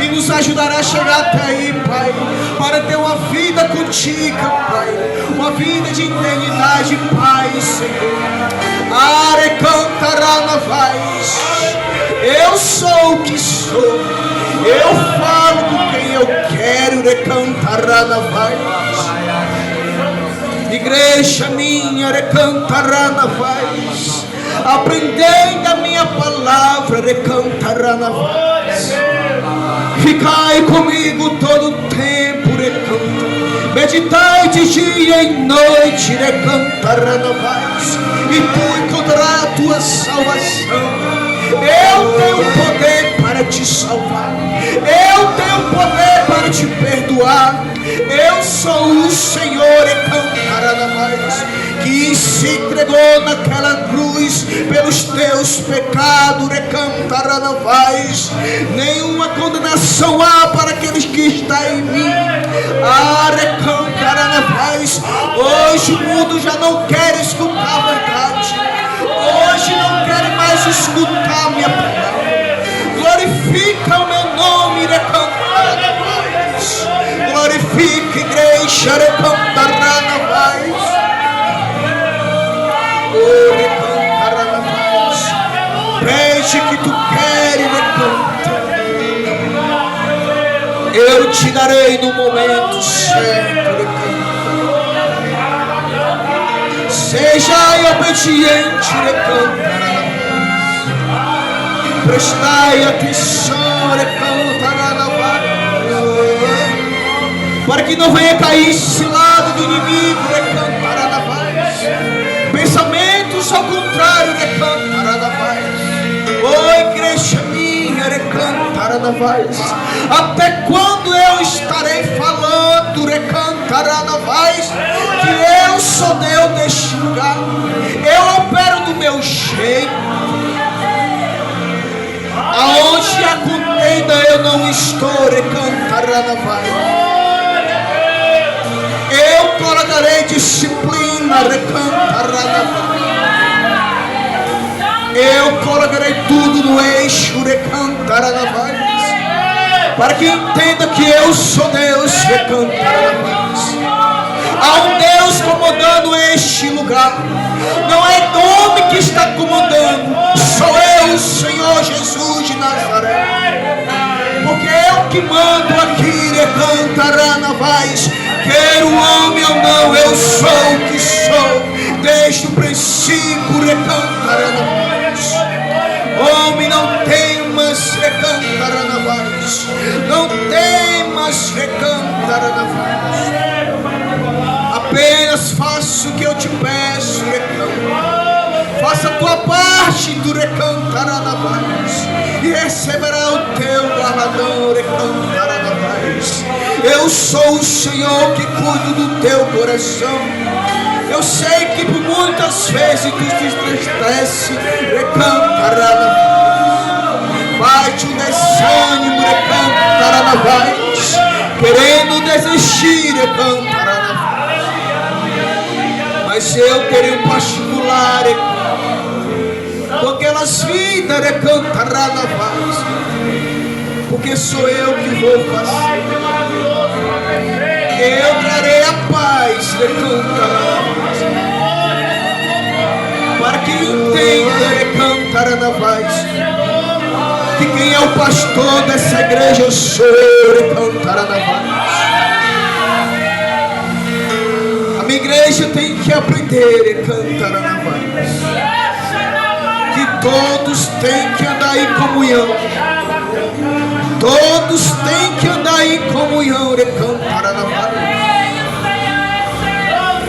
S4: e nos ajudará a chegar até aí, Pai, para ter uma vida contigo, Pai, uma vida de eternidade, Pai, Senhor. Are cantará na voz. Eu sou o que sou. Eu falo com quem eu quero, recantará na voz. Igreja minha, recantará na voz. Aprendei da minha palavra, recantará na voz. Ficai comigo todo o tempo, recanta. Meditai de dia e noite, recantará na voz. E tu encontrarás a tua salvação. Eu tenho poder para te salvar. Eu tenho poder para te perdoar. Eu sou o Senhor, e cantará na voz, que se entregou naquela cruz pelos teus pecados, e cantará na voz. Nenhuma condenação há para aqueles que estão em mim. Recantará na voz. Hoje o mundo já não quer escutar a verdade. Hoje não quer mais escutar a minha palavra. Glorifica o meu nome, recantará na voz. Glorifica, igreja, recantará na voz. Oh, recantará na voz. Pede que tu queres, recanta. Eu te darei no momento certo, recanta. Seja obediente, recantará na voz. Prestai atenção, recantará na voz. Para que não venha cair esse lado do inimigo, recantará na voz. Pensamentos ao contrário, recantará na voz. Oh, igreja minha, recantará na voz. Até quando eu estarei falando, recantará na voz, que eu sou Deus deste lugar. Eu opero do meu jeito. Aonde a contenda eu não estou, recantará na voz. Eu colocarei disciplina, recantará na voz. Eu colocarei tudo no eixo, recantará na voz. para que entenda que eu sou Deus, recantarás. Há um Deus comandando este lugar. Não é nome que está comandando, sou eu, Senhor Jesus de Nazaré. Porque eu que mando aqui, recantará na voz. Quer o homem ou não, eu sou o que sou. Desde o princípio, recantará na voz. Homem, não temas, recantará na voz. Não temas, recantará na voz. Apenas faça o que eu te peço, recanta. Faça a tua parte, tu recantará na voz. E receberá o teu galardão, recantará na voz. Eu sou o Senhor que cuido do teu coração. Eu sei que por muitas vezes tu te entristece, recantará na voz. Bate o desânimo, recantará na voz. Querendo desistir, recantará na voz. Mas eu terei um particular com aquelas vidas, recantará na voz. Porque sou eu que vou fazer. Eu trarei a paz, recantará na voz. Para que entenda, recantará na voz. Que quem é o pastor dessa igreja eu sou eu, recantará na voz. A minha igreja tem que aprender, recantará na voz. Que todos têm que andar em comunhão. Todos têm que andar em comunhão, recantará na voz.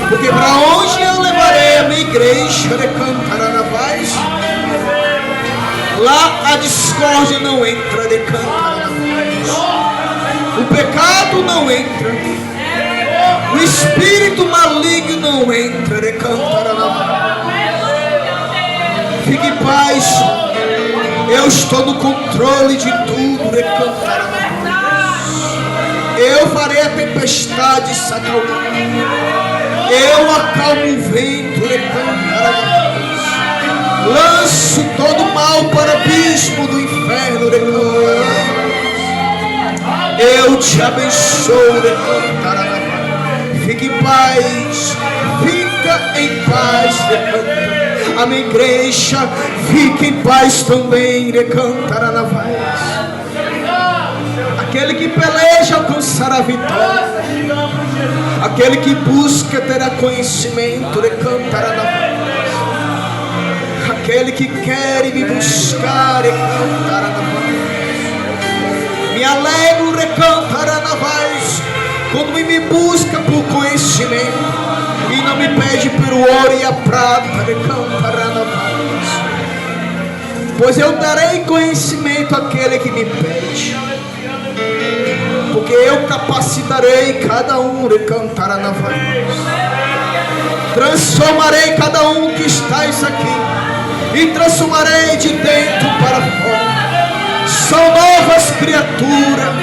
S4: Porque para onde eu levarei a minha igreja, recantará na voz. Lá a discórdia não entra, recantará na voz. O pecado não entra. O espírito maligno não entra, recantará na voz. Fique em paz. Eu estou no controle de tudo, recantará na voz. Eu farei a tempestade se acalmar. Eu acalmo o vento, recantará na voz. Lanço todo o mal para o abismo do inferno, recantará na voz. Eu te abençoo, recantará na voz. Fique em paz, fica em paz, recantará. A minha igreja fica em paz também, recantará na voz. Aquele que peleja alcançará a vitória. Aquele que busca terá conhecimento, recantará na voz. Aquele que quer me buscar, recantará na voz. Me alegro, recantará na voz. Quando me busca por conhecimento e não me pede pelo ouro e a prata, recantará na voz. Pois eu darei conhecimento àquele que me pede. Porque eu capacitarei cada um, recantará na voz. Transformarei cada um que estáis aqui. E transformarei de dentro para fora. São novas criaturas.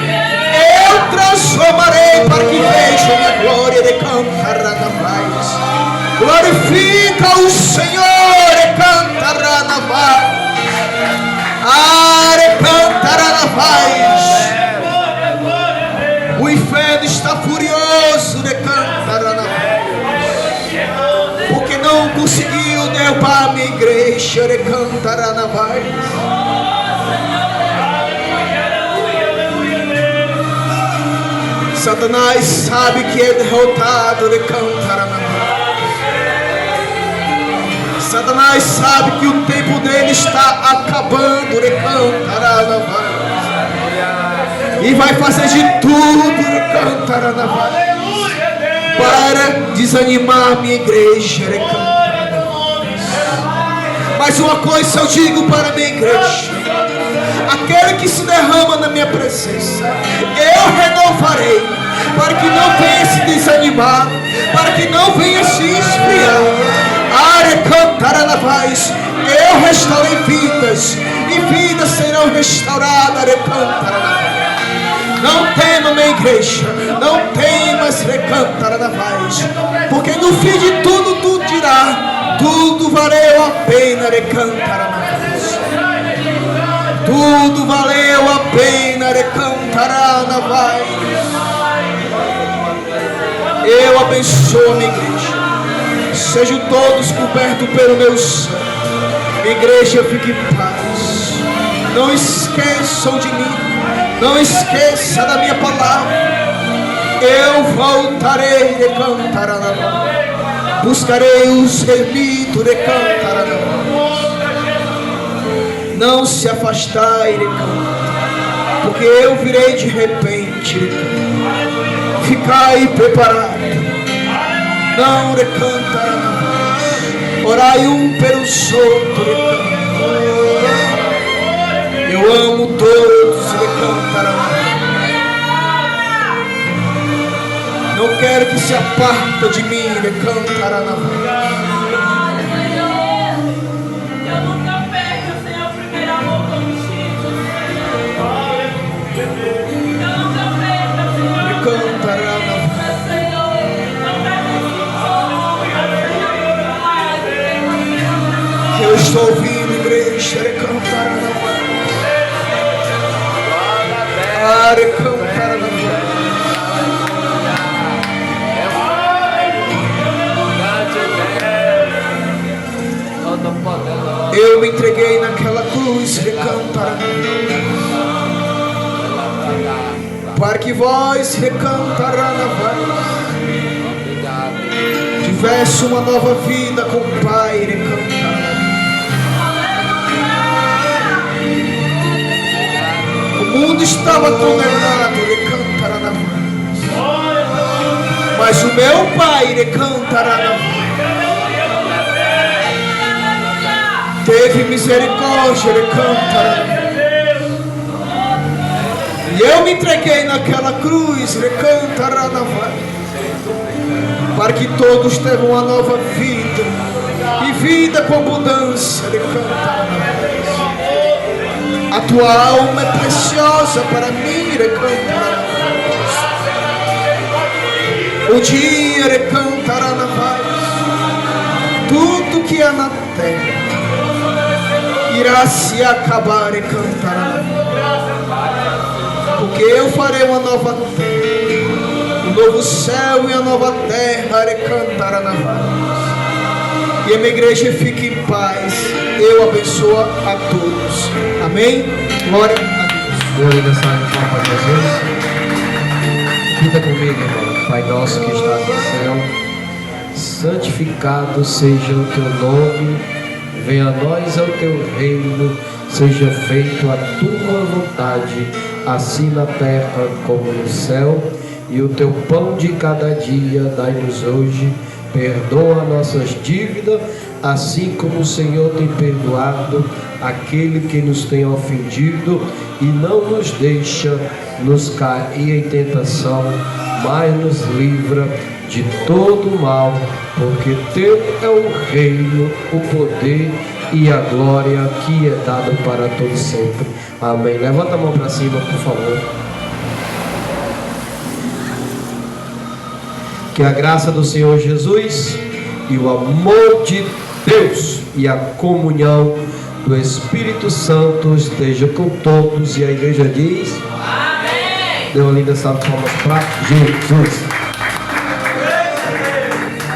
S4: Eu transformarei para que vejam minha glória, recantará na voz. Glorifica o Senhor, recantará na voz. Recantará na voz. O inferno está furioso, recantará na voz. Porque não conseguiu derrubar minha igreja, recantará na voz. Satanás sabe que é derrotado, recantará na voz. Satanás sabe que o tempo dele está acabando, recantará na voz. E vai fazer de tudo, recantará na voz, para desanimar minha igreja, recantará na voz. Mas uma coisa eu digo para a minha igreja: aquele que se derrama na minha presença, eu renovarei, para que não venha se desanimar, para que não venha se esfriar. Recantará na voz. Eu restaurei vidas, e vidas serão restauradas, recantará na voz. Não tema, minha igreja, não temas, recantará na voz. Porque no fim de tudo tu dirá: tudo valeu a pena, recantará na voz. Tudo valeu a pena, recantará vai. Eu abençoo a minha igreja. Sejam todos cobertos pelo meu sangue. Minha igreja fique em paz. Não esqueçam de mim. Não esqueça da minha palavra. Eu voltarei de cantar, buscarei os remitos de cantar. Não se afastai de cantar, porque eu virei de repente. Ficai preparado. Não de cantar. Orai um pelos outros. Eu amo todos de cantar. Não quero que se aparta de mim, de cantar na
S3: Eu nunca perco, Senhor, o primeiro amor contigo, Senhor. Eu nunca perco, Senhor,
S4: de cantar na
S3: Senhor. Não perco,
S4: eu estou ouvindo, igreja, de cantar na de cantar na eu me entreguei naquela cruz, recantar, para que vós recantará na voz, tivesse uma nova vida com o Pai, recantar. O mundo estava condenado, recantará na voz, mas o meu Pai recantará na voz. Teve misericórdia, ele canta. E eu me entreguei naquela cruz, ele cantará na voz, para que todos tenham uma nova vida, e vida com abundância, ele cantará na voz. A tua alma é preciosa para mim, ele cantará na voz. O dia ele cantará na voz. Tudo que há na terra irá se acabar e cantar, porque eu farei uma nova terra, um novo céu e a nova terra e cantará na voz. E a minha igreja fique em paz. Eu abençoo a todos. Amém? Glória a Deus.
S2: Glória a Jesus. Repita comigo, irmão. Pai nosso que está no céu, santificado seja o teu nome. Venha a nós ao teu reino, seja feita a tua vontade, assim na terra como no céu. E o teu pão de cada dia dai-nos hoje. Perdoa nossas dívidas, assim como o Senhor tem perdoado aquele que nos tem ofendido. E não nos deixa nos cair em tentação, mas nos livra de todo mal, porque teu é o reino, o poder e a glória que é dado para todos sempre. Amém. Levanta a mão para cima, por favor. Que a graça do Senhor Jesus e o amor de Deus e a comunhão do Espírito Santo esteja com todos. E a igreja diz: amém. Dê uma linda salva de palmas para Jesus.